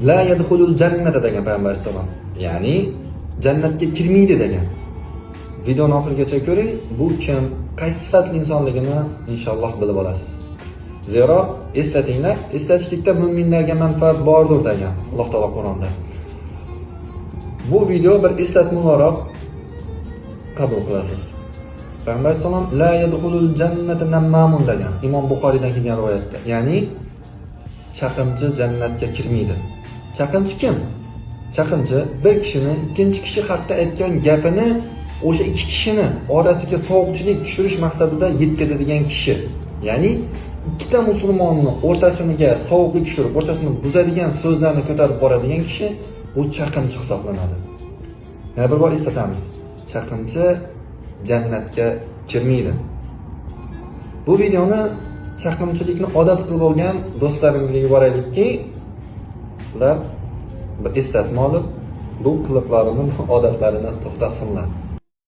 La yadkhulul jannata degan payg'ambar sallam. Ya'ni jannatga kirmaydi degan. Videoni oxirigacha ko'ring. Bu kim, qaysi sifatli insonligini inshaalloh bilib olasiz. Zero eslatinglar, eslatishlikda mu'minlarga manfaat bordir degan Alloh taolo Qur'onda. Bu video bir eslatmaroq qabul qilasiz. Payg'ambar sallam la yadkhulul jannata nammamun degan Imom Buxoriydan kelgan rivoyatda. Ya'ni chaqimchi jannatga kirmaydi. Chaqimchi kim? Chaqimchi bir kishini ikkinchi kishi haqida aytgan gapini o'sha ikki kishini orasiga sovuqchilik tushirish maqsadida yetkazadigan kishi. Ya'ni ikkita musulmonni o'rtasiga sovuqlik tushirib, o'rtasini buzadigan so'zlarni ko'tarib boradigan kishi bu chaqimchi hisoblanadi. Yana bir bor eslatamiz. Chaqimchi jannatga kirmaydi. Bu videoni chaqimchilikni odat qilib olgan do'stlarimizga yuboraylikki, ular bir eslatma olib, bu qiliqlarini, odatlarini to'xtatsinlar.